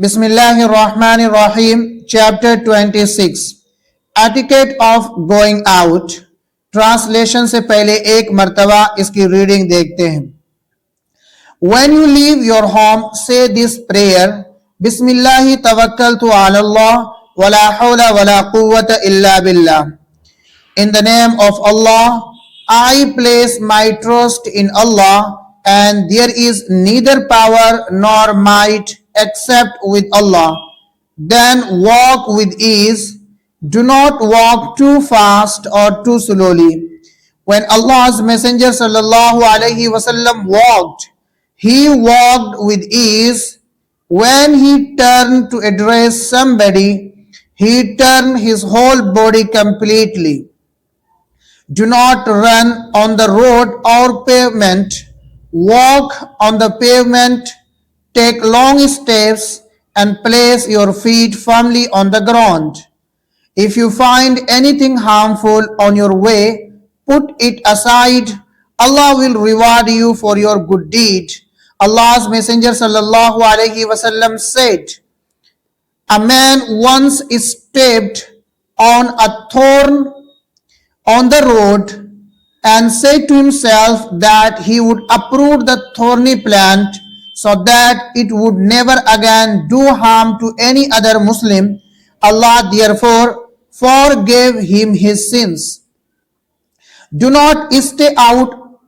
Bismillahirrahmanirrahim, Chapter 26, Etiquette of Going Out. Translation से पहले एक मर्तबा इसकी रीडिंग देखते हैं. When you leave your home, say this prayer. Bismillahi tawakkaltu ala Allah, wa la hawla wa la quwwata illa billah. In the name of Allah, I place my trust in Allah, and there is neither power nor might except with Allah. Then walk with ease. Do not walk too fast or too slowly. When Allah's Messenger sallallahu alaihi wasallam walked, he walked with ease. When he turned to address somebody, he turned his whole body completely. Do not run on the road or pavement. Walk on the pavement. Take long steps and place your feet firmly on the ground. If you find anything harmful on your way, put it aside. Allah will reward you for your good deed. Allah's Messenger sallallahu alaihi wasallam said, a man once stepped on a thorn on the road and said to himself that he would uproot the thorny plant so that it would never again do harm to any other Muslim. Allah therefore forgave him his sins. Do not stay out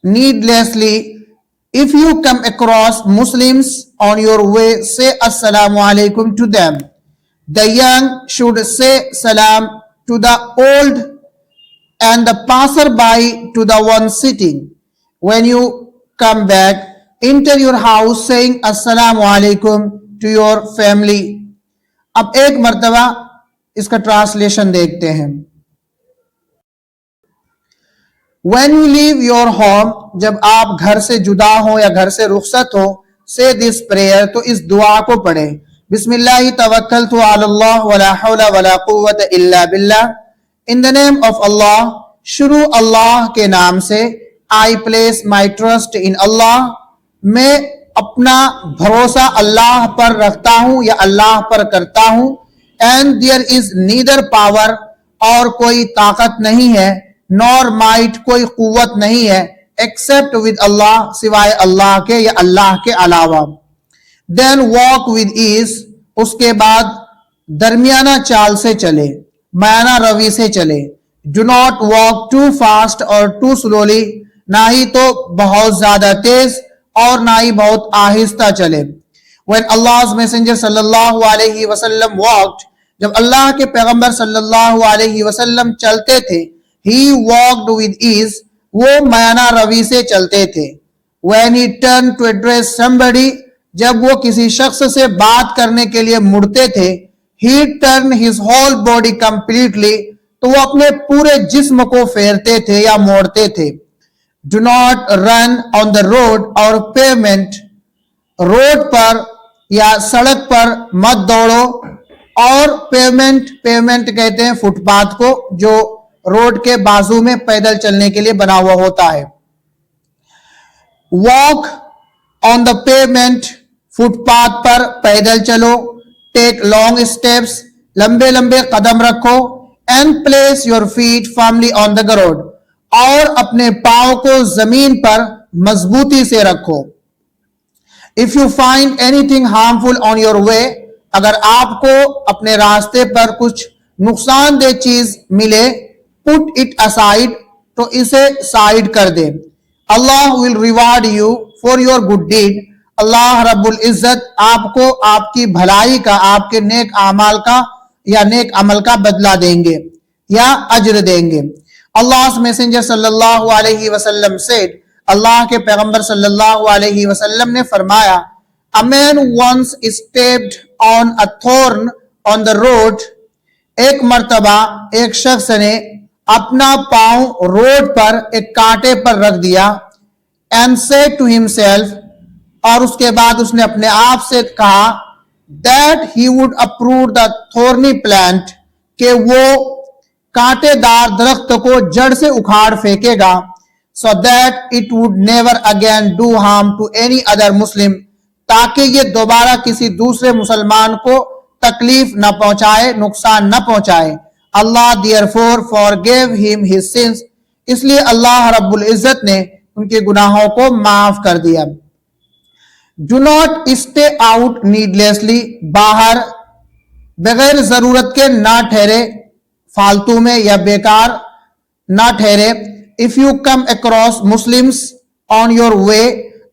needlessly. If you come across Muslims on your way, say Assalamu alaikum to them. The young should say salam to the old and the passerby to the one sitting. When you come back, enter your house saying Assalamu alaikum to your family. अब एक मर्तबा इसका translation देखते हैं. When you leave your home, जब आप घर से जुदा हो या घर से रुखसत हो, say this prayer, तो इस दुआ को पढ़ें. बिस्मिल्लाहि तवक्कलतु अल्लाह वला हौला वला कुव्वता इल्ला बिल्लाह. In the name of Allah, शुरू अल्लाह के नाम से. I place my trust in Allah. मैं अपना भरोसा अल्लाह पर रखता हूँ या अल्लाह पर करता हूँ. And there is neither power, और कोई ताकत नहीं है, nor might, कोई कुव्वत नहीं है, except with Allah, सिवाय अल्लाह के या अल्लाह के अलावा. Then walk with ease, उसके बाद दरमियाना चाल से चले, माना रवि से चले. Do not walk too fast or too slowly, ना ही तो बहुत ज्यादा तेज और ना ही बहुत आहिस्ता चले. When Allah's Messenger sallallahu alaihi wasallam walked, जब अल्लाह के पैगंबर sallallahu alaihi wasallam चलते थे, he walked with ease, वो माना रवि से चलते थे. When he turned to address somebody, जब वो किसी शख्स से बात करने के लिए मुड़ते थे, he turned his whole body completely, तो वो अपने पूरे जिस्म को फेरते थे या मोड़ते थे. Do not run on the road or pavement. Road पर या सड़क पर मत दौड़ो. और पेवमेंट कहते हैं फुटपाथ को, जो रोड के बाजू में पैदल चलने के लिए बना हुआ होता है. Walk on the pavement. Footpath पर पैदल चलो. Take long steps. लंबे लंबे कदम रखो. And place your feet firmly on the ground. और अपने पांव को जमीन पर मजबूती से रखो. If you find anything harmful on your way, अगर आपको अपने रास्ते पर कुछ नुकसानदेह चीज मिले, put it aside, तो इसे साइड कर दे. Allah will reward you for your good deed. अल्लाह रब्बुल इज्जत आपको आपकी भलाई का, आपके नेक अमाल का या नेक अमल का बदला देंगे या अज्र देंगे. Allah's Messenger sallallahu alaihi wasallam said, अल्लाह के पैगंबर सल्लल्लाहु अलैहि वसल्लम ने फरमाया, a man once stepped on a thorn on the road. एक मर्तबा एक शख्स ने अपना पांव रोड पर एक कांटे पर रख दिया. and said to himself, और उसके बाद उसने अपने आप से कहा, that he would uproot the thorny plant, कि वो कांटेदार दरख्त को जड़ से उखाड़ फेंकेगा, so that it would never again do harm to any other Muslim, تاکہ یہ دوبارہ کسی دوسرے مسلمان کو تکلیف نہ پہنچائے، نقصان نہ پہنچائے. اللہ therefore forgave him his sins. اس لیے اللہ رب العزت نے ان کے گناہوں کو معاف کر دیا. Do not stay out needlessly. باہر بغیر ضرورت کے نہ ٹھہرے، فالتو میں یا بیکار نہ ٹھہرے. If you come across Muslims on your way,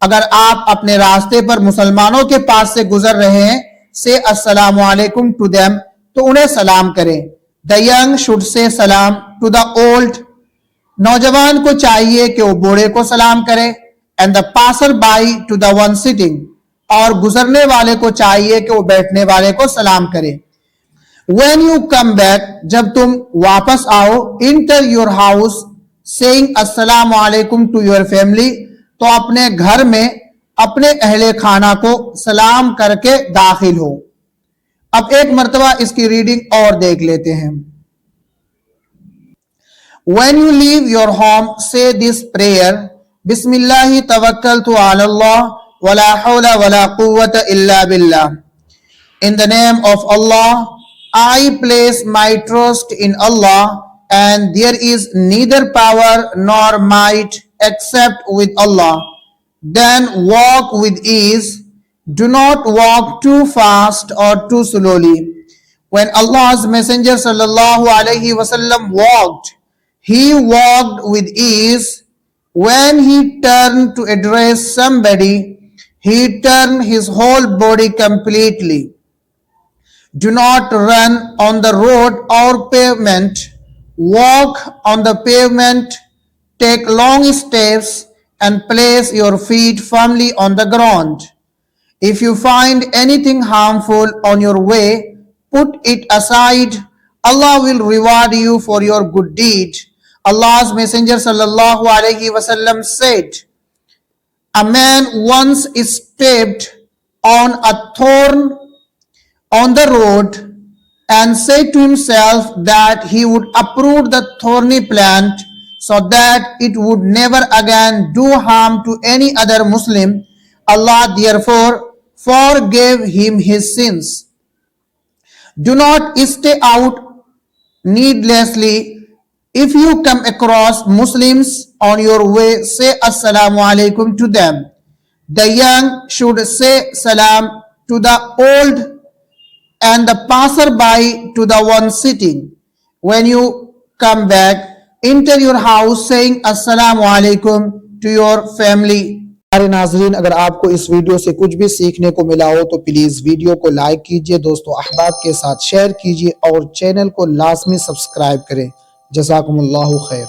اگر آپ اپنے راستے پر مسلمانوں کے پاس سے گزر رہے ہیں، say السلام علیکم to them, تو انہیں سلام کریں. The young should say salam to the old. نوجوان کو چاہیے کہ وہ بوڑھے کو سلام کرے. And the passer by to the one sitting. اور گزرنے والے کو چاہیے کہ وہ بیٹھنے والے کو سلام کرے. When you come back, جب تم واپس آؤ, enter your house saying السلام علیکم to your family, تو اپنے گھر میں اپنے اہل خانہ کو سلام کر کے داخل ہو. اب ایک مرتبہ اس کی ریڈنگ اور دیکھ لیتے ہیں. When you leave your home, say this prayer. بسم اللہ توکلت علی اللہ ولا حول ولا قوة الا باللہ. In the name of Allah, I place my trust in Allah, and there is neither power nor might except with Allah. Then walk with ease. Do not walk too fast or too slowly. When Allah's Messenger sallallahu alaihi wasallam walked, he walked with ease. When he turned to address somebody, he turned his whole body completely. Do not run on the road or pavement. Walk on the pavement. Take long steps and place your feet firmly on the ground. If you find anything harmful on your way, put it aside. Allah will reward you for your good deed. Allah's Messenger sallallahu alaihi wasallam said, a man once stepped on a thorn on the road and said to himself that he would uproot the thorny plant so that it would never again do harm to any other Muslim. Allah therefore forgave him his sins. Do not stay out needlessly. If you come across Muslims on your way, say assalamu alaikum to them. The young should say salam to the old and the passerby to the one sitting. When you come back, enter your house saying assalamu alaikum to your family. ہمارے ناظرین، اگر آپ کو اس video سے کچھ بھی سیکھنے کو ملا ہو تو پلیز ویڈیو کو لائک کیجئے، دوستو احباب کے ساتھ شیئر کیجئے اور چینل کو لازمی سبسکرائب کریں. جزاکم اللہ خیر.